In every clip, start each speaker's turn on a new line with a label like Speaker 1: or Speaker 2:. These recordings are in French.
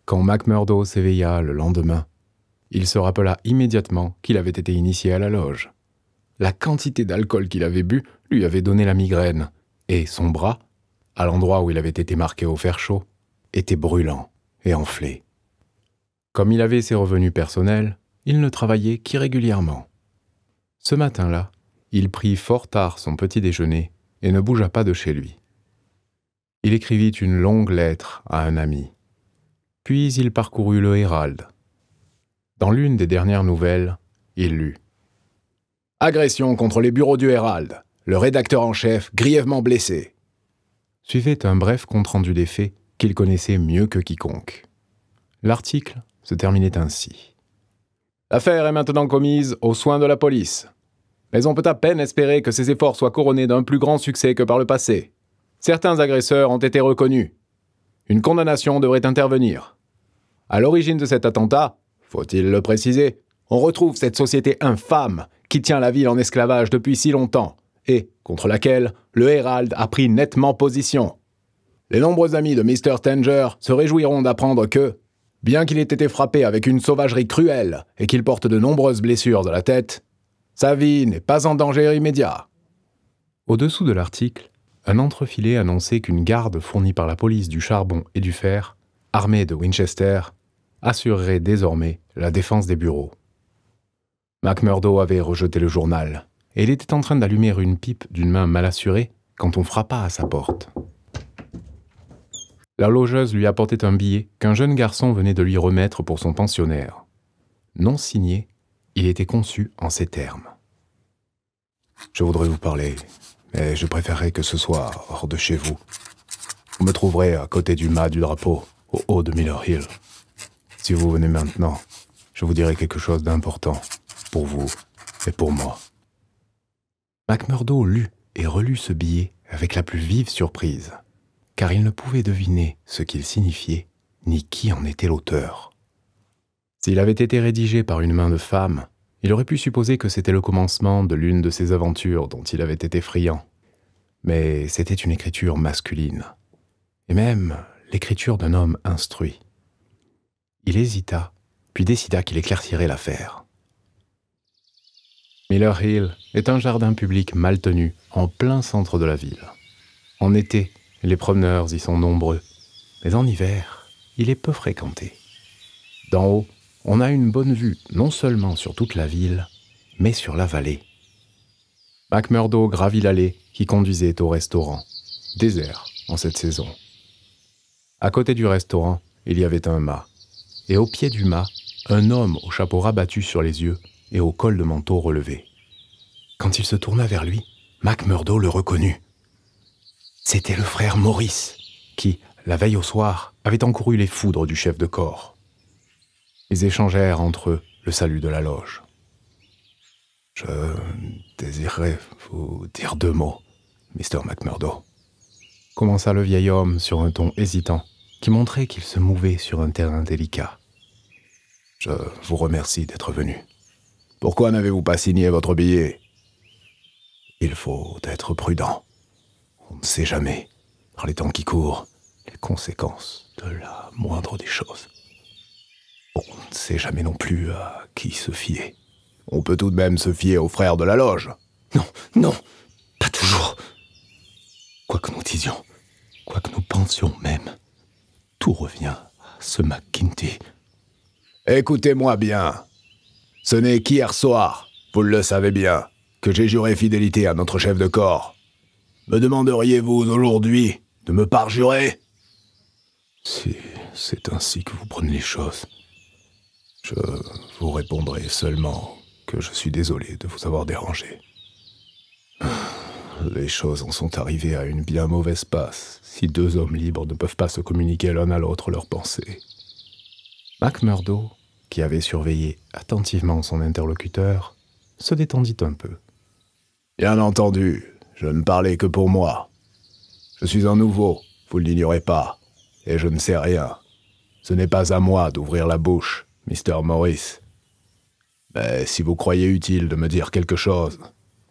Speaker 1: Quand McMurdo s'éveilla le lendemain, il se rappela immédiatement qu'il avait été initié à la loge. La quantité d'alcool qu'il avait bu lui avait donné la migraine, et son bras, à l'endroit où il avait été marqué au fer chaud, était brûlant et enflé. Comme il avait ses revenus personnels, il ne travaillait qu'irrégulièrement. Ce matin-là, il prit fort tard son petit déjeuner et ne bougea pas de chez lui. Il écrivit une longue lettre à un ami. Puis il parcourut le Herald. Dans l'une des dernières nouvelles, il lut « Agression contre les bureaux du Herald. Le rédacteur en chef grièvement blessé. » Suivait un bref compte-rendu des faits qu'il connaissait mieux que quiconque. L'article se terminait ainsi. « L'affaire est maintenant commise aux soins de la police. Mais on peut à peine espérer que ces efforts soient couronnés d'un plus grand succès que par le passé. Certains agresseurs ont été reconnus. Une condamnation devrait intervenir. À l'origine de cet attentat, faut-il le préciser, on retrouve cette société infâme qui tient la ville en esclavage depuis si longtemps et contre laquelle le Herald a pris nettement position. Les nombreux amis de Mr. Tanger se réjouiront d'apprendre que, bien qu'il ait été frappé avec une sauvagerie cruelle et qu'il porte de nombreuses blessures à la tête, sa vie n'est pas en danger immédiat. » Au-dessous de l'article, un entrefilet annonçait qu'une garde fournie par la police du charbon et du fer, armée de Winchester, assurerait désormais la défense des bureaux. McMurdo avait rejeté le journal, et il était en train d'allumer une pipe d'une main mal assurée quand on frappa à sa porte. La logeuse lui apportait un billet qu'un jeune garçon venait de lui remettre pour son pensionnaire. Non signé, il était conçu en ces termes. « Je voudrais vous parler, mais je préférerais que ce soit hors de chez vous. Vous me trouverez à côté du mât du drapeau, au haut de Miller Hill. Si vous venez maintenant, je vous dirai quelque chose d'important, pour vous et pour moi. » McMurdo lut et relut ce billet avec la plus vive surprise, car il ne pouvait deviner ce qu'il signifiait, ni qui en était l'auteur. S'il avait été rédigé par une main de femme, il aurait pu supposer que c'était le commencement de l'une de ces aventures dont il avait été friand. Mais c'était une écriture masculine, et même l'écriture d'un homme instruit. Il hésita, puis décida qu'il éclaircirait l'affaire. Miller Hill est un jardin public mal tenu, en plein centre de la ville. En été, les promeneurs y sont nombreux, mais en hiver, il est peu fréquenté. D'en haut, on a une bonne vue non seulement sur toute la ville, mais sur la vallée. McMurdo gravit l'allée qui conduisait au restaurant, désert en cette saison. À côté du restaurant, il y avait un mât, et au pied du mât, un homme au chapeau rabattu sur les yeux et au col de manteau relevé. Quand il se tourna vers lui, McMurdo le reconnut. C'était le frère Maurice, qui, la veille au soir, avait encouru les foudres du chef de corps. Ils échangèrent entre eux le salut de la loge. « Je désirerais vous dire 2 mots, Mr. McMurdo. » commença le vieil homme sur un ton hésitant, qui montrait qu'il se mouvait sur un terrain délicat. « Je vous remercie d'être venu. Pourquoi n'avez-vous pas signé votre billet ? Il faut être prudent. On ne sait jamais, par les temps qui courent, les conséquences de la moindre des choses. On ne sait jamais non plus à qui se fier. On peut tout de même se fier aux frères de la loge. Non, non, pas toujours. Quoi que nous disions, quoi que nous pensions même, tout revient à ce McGinty. Écoutez-moi bien. Ce n'est qu'hier soir, vous le savez bien, que j'ai juré fidélité à notre chef de corps. Me demanderiez-vous aujourd'hui de me parjurer ? Si c'est ainsi que vous prenez les choses, je vous répondrai seulement que je suis désolé de vous avoir dérangé. Les choses en sont arrivées à une bien mauvaise passe si 2 hommes libres ne peuvent pas se communiquer l'un à l'autre leurs pensées. McMurdo, qui avait surveillé attentivement son interlocuteur, se détendit un peu. Bien entendu, je ne parlais que pour moi. Je suis un nouveau, vous ne l'ignorez pas, et je ne sais rien. Ce n'est pas à moi d'ouvrir la bouche, Mr. Morris. Mais si vous croyez utile de me dire quelque chose,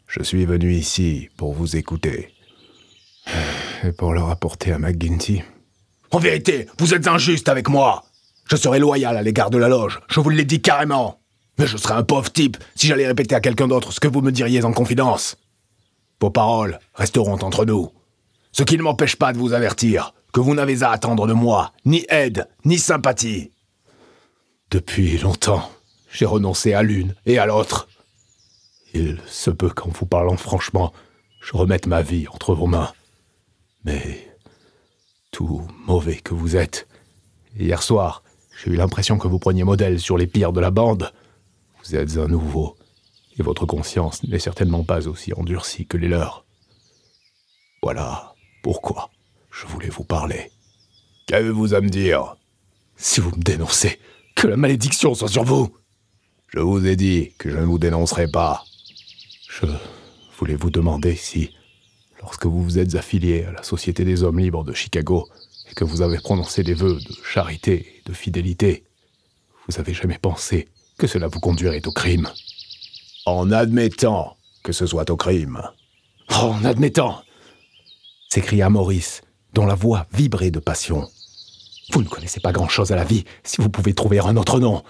Speaker 1: je suis venu ici pour vous écouter. Et pour le rapporter à McGinty. En vérité, vous êtes injuste avec moi.
Speaker 2: Je serai loyal à l'égard de la loge, je vous l'ai dit carrément. Mais je serais un pauvre type si j'allais répéter à quelqu'un d'autre ce que vous me diriez en confidence. Vos paroles resteront entre nous. Ce qui ne m'empêche pas de vous avertir que vous n'avez à attendre de moi ni aide, ni sympathie. Depuis longtemps, j'ai renoncé à l'une et à l'autre. Il se peut qu'en vous parlant franchement, je remette ma vie entre vos mains. Mais, tout mauvais que vous êtes, hier soir, j'ai eu l'impression que vous preniez modèle sur les pires de la bande. Vous êtes un nouveau, et votre conscience n'est certainement pas aussi endurcie que les leurs. Voilà pourquoi je voulais vous parler. Qu'avez-vous à me dire? Si vous me dénoncez, que la malédiction soit sur vous. Je vous ai dit que je ne vous dénoncerai pas. Je voulais vous demander si, lorsque vous vous êtes affilié à la Société des Hommes Libres de Chicago et que vous avez prononcé des vœux de charité et de fidélité, vous avez jamais pensé que cela vous conduirait au crime? En admettant que ce soit au crime. Oh, en admettant! S'écria Maurice, dont la voix vibrait de passion. Vous ne connaissez pas grand-chose à la vie si vous pouvez trouver un autre nom.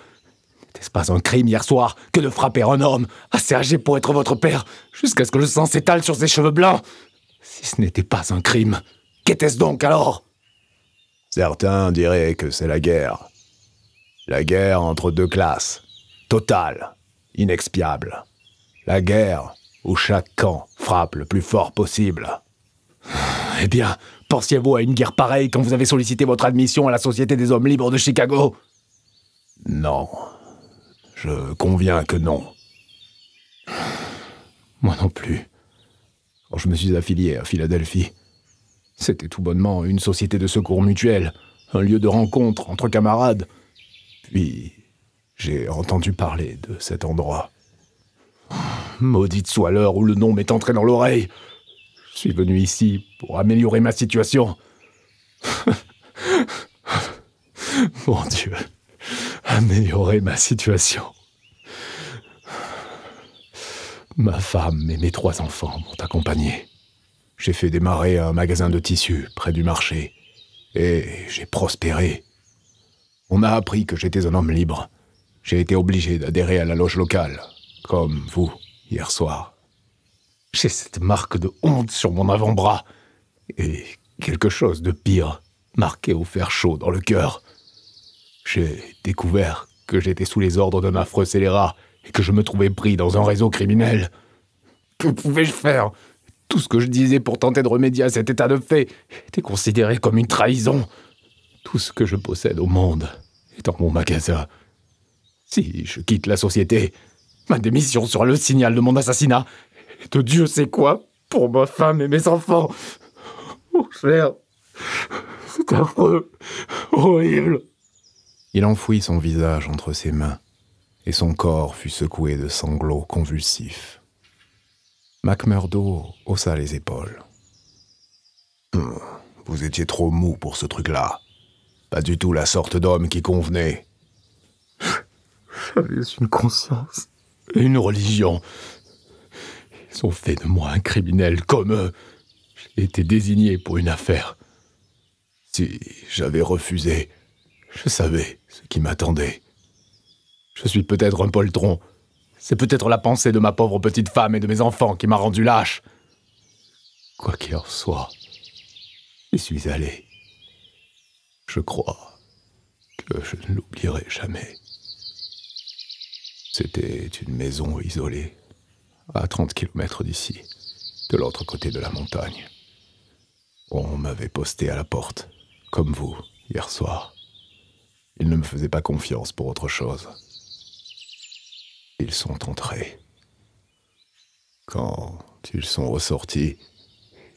Speaker 2: N'était-ce pas un crime hier soir que de frapper un homme assez âgé pour être votre père, jusqu'à ce que le sang s'étale sur ses cheveux blancs? Si ce n'était pas un crime, qu'était-ce donc alors? Certains diraient que c'est la guerre. La guerre entre deux classes, totale, inexpiable. La guerre où chaque camp frappe le plus fort possible. Eh bien, pensiez-vous à une guerre pareille quand vous avez sollicité votre admission à la Société des Hommes Libres de Chicago? Non. Je conviens que non. Moi non plus. Quand je me suis affilié à Philadelphie, c'était tout bonnement une société de secours mutuel, un lieu de rencontre entre camarades. Puis, j'ai entendu parler de cet endroit. Maudite soit l'heure où le nom m'est entré dans l'oreille. Je suis venu ici pour améliorer ma situation. Mon Dieu, améliorer ma situation. Ma femme et mes 3 enfants m'ont accompagné. J'ai fait démarrer un magasin de tissus près du marché. Et j'ai prospéré. On a appris que j'étais un homme libre. J'ai été obligé d'adhérer à la loge locale, comme vous, hier soir. J'ai cette marque de honte sur mon avant-bras. Et quelque chose de pire, marqué au fer chaud dans le cœur. J'ai découvert que j'étais sous les ordres d'un affreux scélérat et que je me trouvais pris dans un réseau criminel. Que pouvais-je faire? Tout ce que je disais pour tenter de remédier à cet état de fait était considéré comme une trahison. Tout ce que je possède au monde est dans mon magasin. Si je quitte la société, ma démission sera le signal de mon assassinat et de Dieu sait quoi pour ma femme et mes enfants. Oh, cher, c'est affreux, horrible. Il enfouit son visage entre ses mains, et son corps fut secoué de sanglots convulsifs. McMurdo haussa les épaules. Vous étiez trop mou pour ce truc-là. Pas du tout la sorte d'homme qui convenait. J'avais une conscience et une religion. Ils ont fait de moi un criminel comme eux. J'ai été désigné pour une affaire. Si j'avais refusé, je savais ce qui m'attendait. Je suis peut-être un poltron. C'est peut-être la pensée de ma pauvre petite femme et de mes enfants qui m'a rendu lâche. Quoi qu'il en soit, j'y suis allé. Je crois que je ne l'oublierai jamais. C'était une maison isolée, à 30 kilomètres d'ici, de l'autre côté de la montagne. On m'avait posté à la porte, comme vous, hier soir. Ils ne me faisaient pas confiance pour autre chose. Ils sont entrés. Quand ils sont ressortis,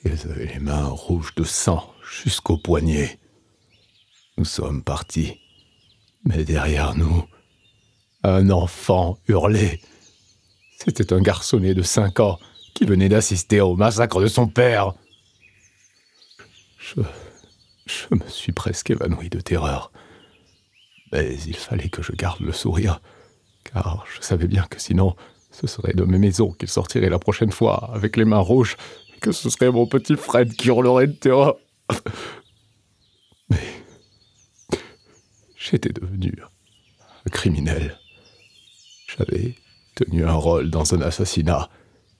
Speaker 2: ils avaient les mains rouges de sang jusqu'aux poignets. Nous sommes partis, mais derrière nous, un enfant hurlait. C'était un garçonnet de 5 ans qui venait d'assister au massacre de son père. Je me suis presque évanoui de terreur. Mais il fallait que je garde le sourire, car je savais bien que sinon, ce serait de mes maisons qu'il sortirait la prochaine fois, avec les mains rouges, et que ce serait mon petit Fred qui hurlerait de terreur. Mais
Speaker 1: j'étais devenu un criminel. J'avais tenu un rôle dans un assassinat.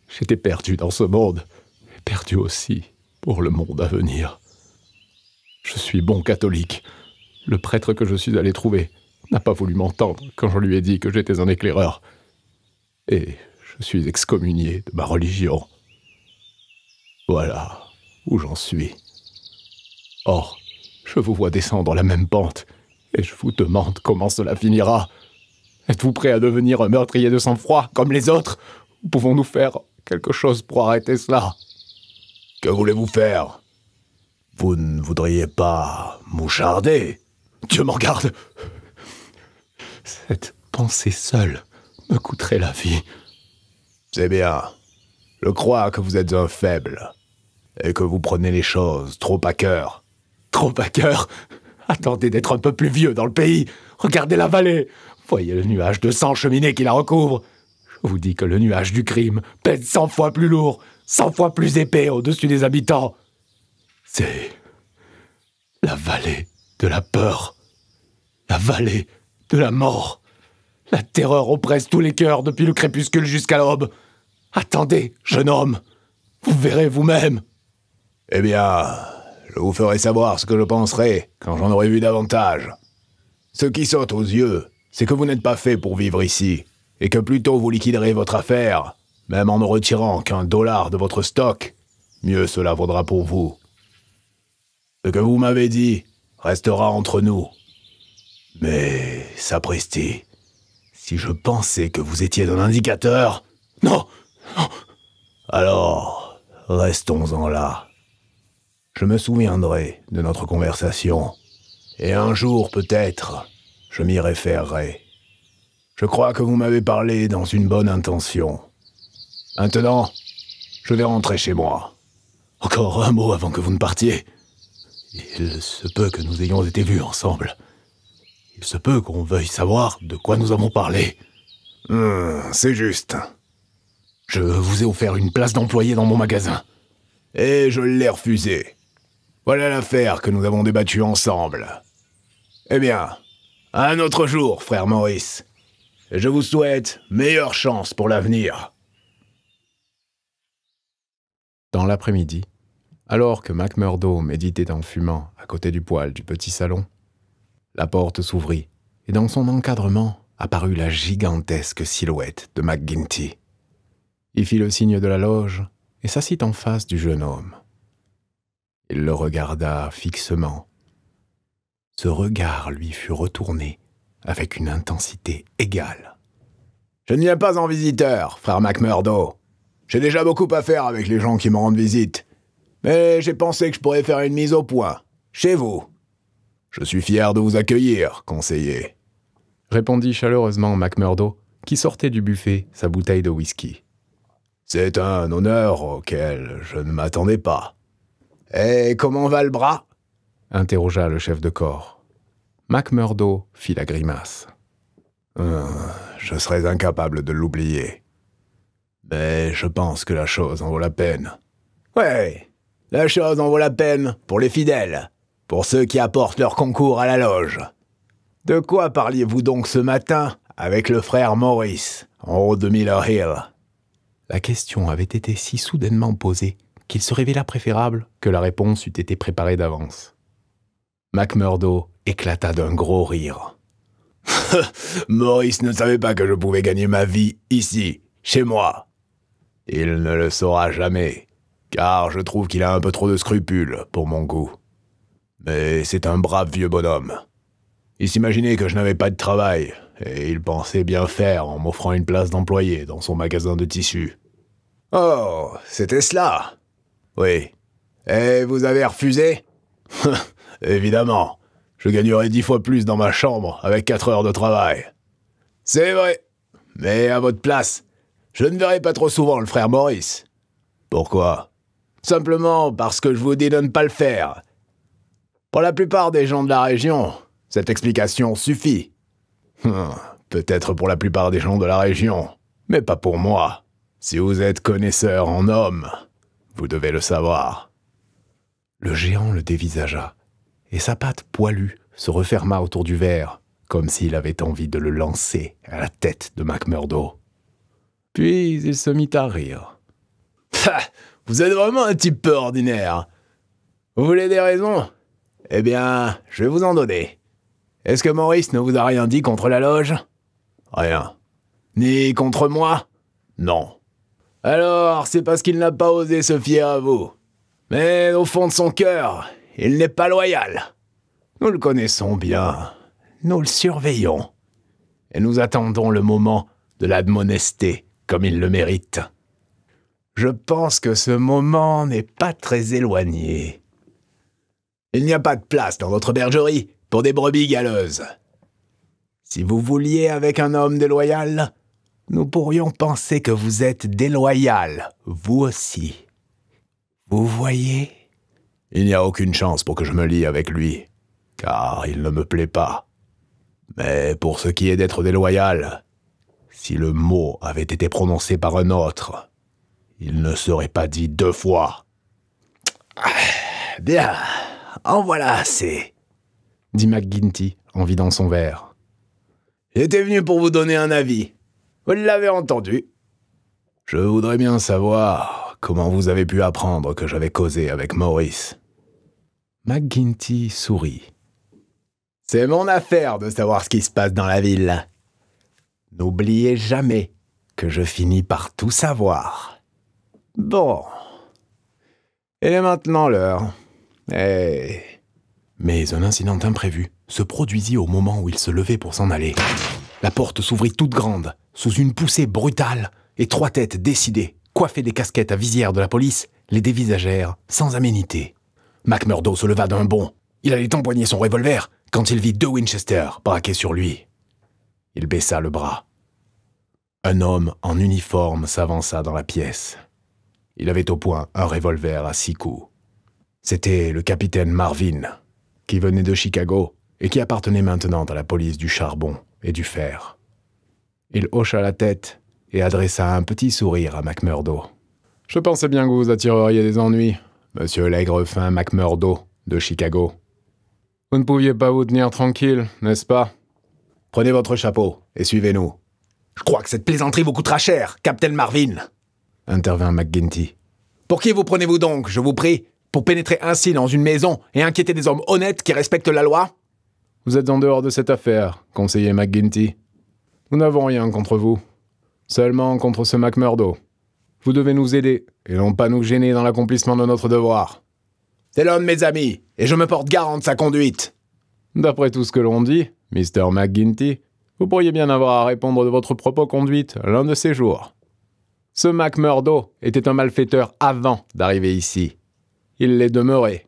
Speaker 1: J'étais perdu dans ce monde, et perdu aussi pour le monde à venir. Je suis bon catholique. Le prêtre que je suis allé trouver n'a pas voulu m'entendre quand je lui ai dit que j'étais un éclaireur. Et je suis excommunié de ma religion. Voilà où j'en suis. Or, je vous vois descendre la même pente, et je vous demande comment cela finira. Êtes-vous prêt à devenir un meurtrier de sang-froid comme les autres? Ou pouvons-nous faire quelque chose pour arrêter cela?
Speaker 2: Que voulez-vous faire? Vous ne voudriez pas moucharder?
Speaker 1: Dieu m'en garde! Cette pensée seule me coûterait la vie.
Speaker 2: C'est bien. Je crois que vous êtes un faible, et que vous prenez les choses trop à cœur.
Speaker 1: Trop à cœur? Attendez d'être un peu plus vieux dans le pays. Regardez la vallée. Voyez le nuage de sang cheminé qui la recouvre. Je vous dis que le nuage du crime pèse 100 fois plus lourd, 100 fois plus épais au-dessus des habitants. C'est la vallée de la peur, la vallée de la mort. La terreur oppresse tous les cœurs depuis le crépuscule jusqu'à l'aube. Attendez, jeune homme, vous verrez vous-même.
Speaker 2: Eh bien, je vous ferai savoir ce que je penserai quand j'en aurai vu davantage. Ce qui saute aux yeux, c'est que vous n'êtes pas fait pour vivre ici, et que plutôt vous liquiderez votre affaire, même en ne retirant qu'$1 de votre stock, mieux cela vaudra pour vous. Ce que vous m'avez dit restera entre nous. Mais, sapristi, si je pensais que vous étiez un indicateur...
Speaker 1: Non, non.
Speaker 2: Alors, restons-en là. Je me souviendrai de notre conversation, et un jour peut-être, je m'y référerai. Je crois que vous m'avez parlé dans une bonne intention. Maintenant, je vais rentrer chez moi.
Speaker 1: Encore un mot avant que vous ne partiez. Il se peut que nous ayons été vus ensemble. Il se peut qu'on veuille savoir de quoi nous avons parlé.
Speaker 2: C'est juste.
Speaker 1: Je vous ai offert une place d'employé dans mon magasin.
Speaker 2: Et je l'ai refusé. Voilà l'affaire que nous avons débattue ensemble. Eh bien, à un autre jour, frère Maurice. Et je vous souhaite meilleure chance pour l'avenir.
Speaker 1: Dans l'après-midi, alors que McMurdo méditait en fumant à côté du poêle du petit salon, la porte s'ouvrit et dans son encadrement apparut la gigantesque silhouette de McGinty. Il fit le signe de la loge et s'assit en face du jeune homme. Il le regarda fixement. Ce regard lui fut retourné avec une intensité égale.
Speaker 2: « Je ne viens pas en visiteur, frère McMurdo. J'ai déjà beaucoup à faire avec les gens qui me rendent visite. Mais j'ai pensé que je pourrais faire une mise au point, chez vous. Je suis fier de vous accueillir, conseiller. »
Speaker 1: répondit chaleureusement McMurdo, qui sortait du buffet sa bouteille de whisky.
Speaker 2: « C'est un honneur auquel je ne m'attendais pas. Et comment va le bras ?»
Speaker 1: interrogea le chef de corps. McMurdo fit la grimace.
Speaker 2: Je serais incapable de l'oublier. Mais je pense que la chose en vaut la peine. Ouais, la chose en vaut la peine pour les fidèles, pour ceux qui apportent leur concours à la loge. De quoi parliez-vous donc ce matin avec le frère Maurice, en haut de Miller Hill?
Speaker 1: La question avait été si soudainement posée qu'il se révéla préférable que la réponse eût été préparée d'avance. McMurdo éclata d'un gros rire.
Speaker 2: Maurice ne savait pas que je pouvais gagner ma vie ici, chez moi. Il ne le saura jamais, car je trouve qu'il a un peu trop de scrupules pour mon goût. Mais c'est un brave vieux bonhomme. Il s'imaginait que je n'avais pas de travail, et il pensait bien faire en m'offrant une place d'employé dans son magasin de tissus. Oh, c'était cela? Oui. Et vous avez refusé? Évidemment. Je gagnerais 10 fois plus dans ma chambre avec 4 heures de travail. C'est vrai. Mais à votre place, je ne verrai pas trop souvent le frère Maurice. Pourquoi? Simplement parce que je vous dis de ne pas le faire. Pour la plupart des gens de la région, cette explication suffit. Peut-être pour la plupart des gens de la région, mais pas pour moi. Si vous êtes connaisseur en hommes, vous devez le savoir.
Speaker 1: Le géant le dévisagea, et sa patte poilue se referma autour du verre, comme s'il avait envie de le lancer à la tête de McMurdo. Puis il se mit à rire.
Speaker 2: « Vous êtes vraiment un type peu ordinaire. Vous voulez des raisons? Eh bien, je vais vous en donner. Est-ce que Maurice ne vous a rien dit contre la loge? Rien. Ni contre moi? Non. Alors, c'est parce qu'il n'a pas osé se fier à vous. Mais au fond de son cœur, il n'est pas loyal. Nous le connaissons bien. Nous le surveillons. Et nous attendons le moment de l'admonester comme il le mérite. Je pense que ce moment n'est pas très éloigné. Il n'y a pas de place dans votre bergerie pour des brebis galeuses. Si vous vouliez avec un homme déloyal, nous pourrions penser que vous êtes déloyal, vous aussi. Vous voyez? Il n'y a aucune chance pour que je me lie avec lui, car il ne me plaît pas. Mais pour ce qui est d'être déloyal, si le mot avait été prononcé par un autre, il ne serait pas dit 2 fois. Bien, en voilà assez,
Speaker 1: dit McGinty en vidant son verre.
Speaker 2: J'étais venu pour vous donner un avis. Vous l'avez entendu. Je voudrais bien savoir comment vous avez pu apprendre que j'avais causé avec Maurice.
Speaker 1: McGinty sourit.
Speaker 2: C'est mon affaire de savoir ce qui se passe dans la ville. N'oubliez jamais que je finis par tout savoir. Bon. Il est maintenant l'heure.
Speaker 1: Mais un incident imprévu se produisit au moment où il se levait pour s'en aller. La porte s'ouvrit toute grande, sous une poussée brutale, et 3 têtes décidées, coiffées des casquettes à visière de la police, les dévisagèrent sans aménité. McMurdo se leva d'un bond. Il allait empoigner son revolver quand il vit 2 Winchester braqués sur lui. Il baissa le bras. Un homme en uniforme s'avança dans la pièce. Il avait au poing un revolver à 6 coups. C'était le capitaine Marvin, qui venait de Chicago et qui appartenait maintenant à la police du charbon et du fer. Il hocha la tête et adressa un petit sourire à McMurdo. « Je pensais bien que vous attireriez des ennuis, monsieur l'aigrefin McMurdo de Chicago. Vous ne pouviez pas vous tenir tranquille, n'est-ce pas?
Speaker 2: Prenez votre chapeau et suivez-nous. Je crois que cette plaisanterie vous coûtera cher, Captain Marvin,
Speaker 1: intervint McGinty.
Speaker 2: Pour qui vous prenez-vous donc, je vous prie, pour pénétrer ainsi dans une maison et inquiéter des hommes honnêtes qui respectent la loi?
Speaker 1: Vous êtes en dehors de cette affaire, conseiller McGinty. Nous n'avons rien contre vous, seulement contre ce McMurdo. Vous devez nous aider, et non pas nous gêner dans l'accomplissement de notre devoir.
Speaker 2: C'est l'un de mes amis, et je me porte garant de sa conduite.
Speaker 1: D'après tout ce que l'on dit, Mr. McGinty, vous pourriez bien avoir à répondre de votre propre conduite l'un de ces jours. Ce McMurdo était un malfaiteur avant d'arriver ici. Il l'est demeuré.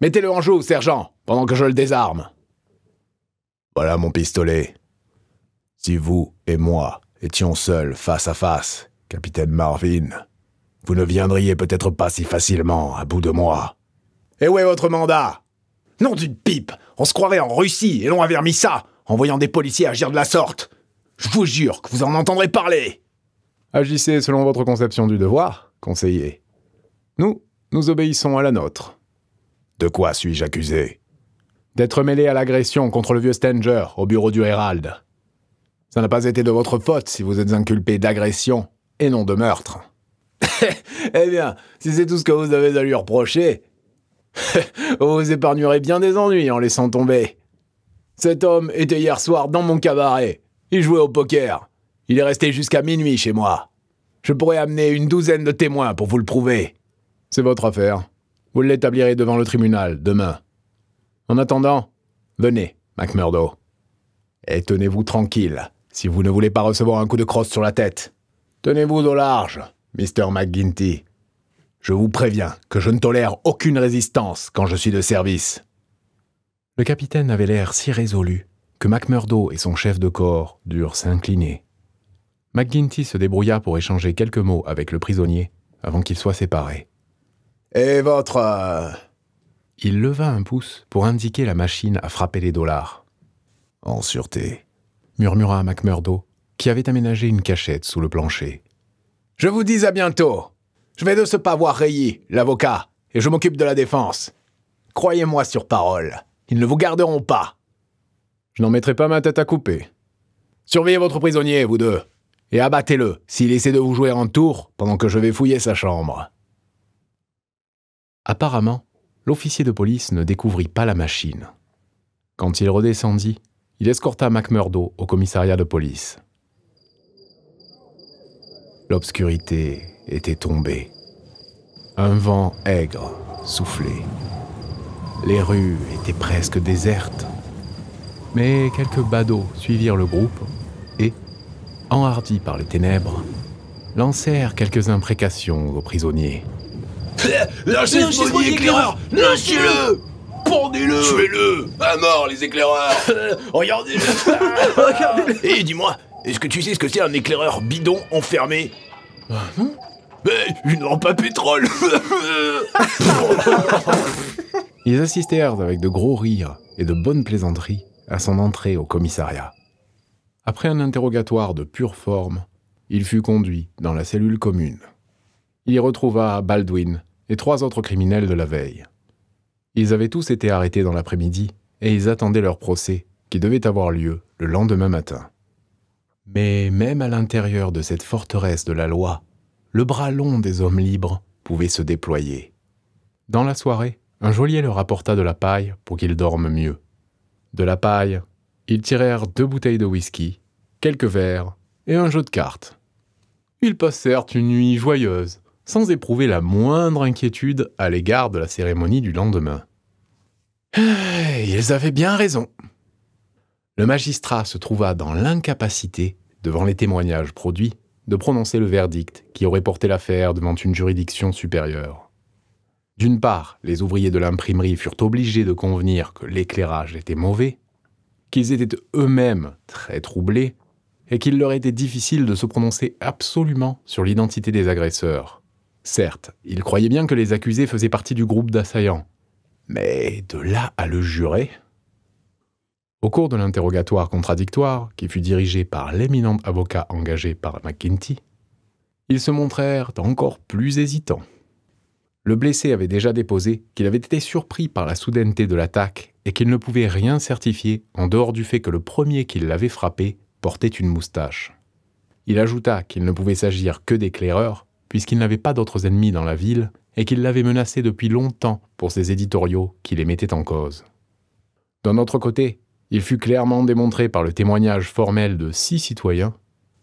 Speaker 2: Mettez-le en joue, sergent, pendant que je le désarme. Voilà mon pistolet. Si vous et moi étions seuls face à face, capitaine Marvin, vous ne viendriez peut-être pas si facilement à bout de moi. Et où est votre mandat? Nom d'une pipe, on se croirait en Russie et non à Vermissa, en voyant des policiers agir de la sorte. Je vous jure que vous en entendrez parler.
Speaker 1: Agissez selon votre conception du devoir, conseiller. Nous obéissons à la nôtre.
Speaker 2: De quoi suis-je accusé?
Speaker 1: D'être mêlé à l'agression contre le vieux Stanger au bureau du Herald. Ça n'a pas été de votre faute si vous êtes inculpé d'agression et non de meurtre.
Speaker 2: Eh bien, si c'est tout ce que vous avez à lui reprocher, vous vous épargnerez bien des ennuis en laissant tomber. Cet homme était hier soir dans mon cabaret. Il jouait au poker. Il est resté jusqu'à minuit chez moi. Je pourrais amener une 12aine de témoins pour vous le prouver.
Speaker 1: C'est votre affaire. Vous l'établirez devant le tribunal demain. En attendant, venez, McMurdo. Et tenez-vous tranquille si vous ne voulez pas recevoir un coup de crosse sur la tête. Tenez-vous au large, Mr. McGinty. Je vous préviens que je ne tolère aucune résistance quand je suis de service. Le capitaine avait l'air si résolu que McMurdo et son chef de corps durent s'incliner. McGinty se débrouilla pour échanger quelques mots avec le prisonnier avant qu'ils soient séparés.
Speaker 2: « Et votre...
Speaker 1: Il leva un pouce pour indiquer la machine à frapper les dollars.
Speaker 2: « En sûreté, »
Speaker 1: murmura McMurdo, qui avait aménagé une cachette sous le plancher.
Speaker 2: « Je vous dis à bientôt. Je vais de ce pas voir Reilly, l'avocat, et je m'occupe de la défense. Croyez-moi sur parole, Ils ne vous garderont pas.
Speaker 1: Je n'en mettrai pas ma tête à couper.
Speaker 2: Surveillez votre prisonnier, vous deux, et abattez-le s'il essaie de vous jouer en tour pendant que je vais fouiller sa chambre. »
Speaker 1: Apparemment, l'officier de police ne découvrit pas la machine. Quand il redescendit, il escorta McMurdo au commissariat de police. L'obscurité était tombée. Un vent aigre soufflait. Les rues étaient presque désertes. Mais quelques badauds suivirent le groupe et, enhardis par les ténèbres, lancèrent quelques imprécations aux prisonniers.
Speaker 2: « Lâchez ce maudit éclaireur! Lâchez-le! Pendez-le! Tuez-le! À mort, les éclaireurs! Regardez-le! Regardez-le! Et dis-moi, est-ce que tu sais ce que c'est un éclaireur bidon enfermé?
Speaker 1: Non?
Speaker 2: Mais une lampe à pétrole!
Speaker 1: Ils assistèrent avec de gros rires et de bonnes plaisanteries à son entrée au commissariat. Après un interrogatoire de pure forme, il fut conduit dans la cellule commune. Il y retrouva Baldwin et 3 autres criminels de la veille. Ils avaient tous été arrêtés dans l'après-midi et ils attendaient leur procès qui devait avoir lieu le lendemain matin. Mais même à l'intérieur de cette forteresse de la loi, le bras long des hommes libres pouvait se déployer. Dans la soirée, un geôlier leur apporta de la paille pour qu'ils dorment mieux. De la paille, ils tirèrent 2 bouteilles de whisky, quelques verres et un jeu de cartes. Ils passèrent une nuit joyeuse, sans éprouver la moindre inquiétude à l'égard de la cérémonie du lendemain. Ils avaient bien raison. Le magistrat se trouva dans l'incapacité, devant les témoignages produits, de prononcer le verdict qui aurait porté l'affaire devant une juridiction supérieure. D'une part, les ouvriers de l'imprimerie furent obligés de convenir que l'éclairage était mauvais, qu'ils étaient eux-mêmes très troublés, et qu'il leur était difficile de se prononcer absolument sur l'identité des agresseurs. Certes, ils croyaient bien que les accusés faisaient partie du groupe d'assaillants, mais de là à le jurer... Au cours de l'interrogatoire contradictoire, qui fut dirigé par l'éminent avocat engagé par McGuinty, ils se montrèrent encore plus hésitants. Le blessé avait déjà déposé qu'il avait été surpris par la soudaineté de l'attaque et qu'il ne pouvait rien certifier en dehors du fait que le premier qui l'avait frappé portait une moustache. Il ajouta qu'il ne pouvait s'agir que d'éclaireurs, puisqu'il n'avait pas d'autres ennemis dans la ville et qu'il l'avait menacé depuis longtemps pour ses éditoriaux qui les mettaient en cause. D'un autre côté, il fut clairement démontré par le témoignage formel de 6 citoyens,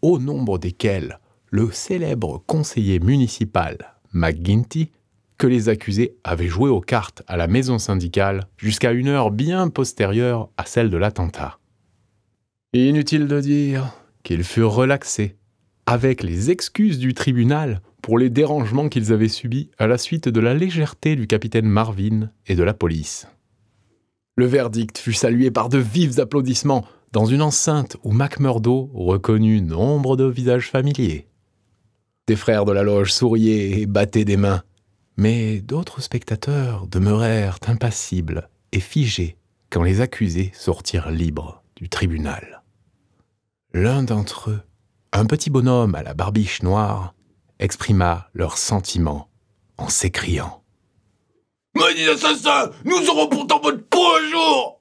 Speaker 1: au nombre desquels le célèbre conseiller municipal McGuinty, que les accusés avaient joué aux cartes à la maison syndicale jusqu'à une heure bien postérieure à celle de l'attentat. Inutile de dire qu'ils furent relaxés, avec les excuses du tribunal pour les dérangements qu'ils avaient subis à la suite de la légèreté du capitaine Marvin et de la police. Le verdict fut salué par de vifs applaudissements dans une enceinte où McMurdo reconnut nombre de visages familiers. Des frères de la loge souriaient et battaient des mains, mais d'autres spectateurs demeurèrent impassibles et figés quand les accusés sortirent libres du tribunal. L'un d'entre eux, un petit bonhomme à la barbiche noire, exprima leurs sentiments en s'écriant:
Speaker 2: « Maudits assassins, nous aurons pourtant votre peau un jour !»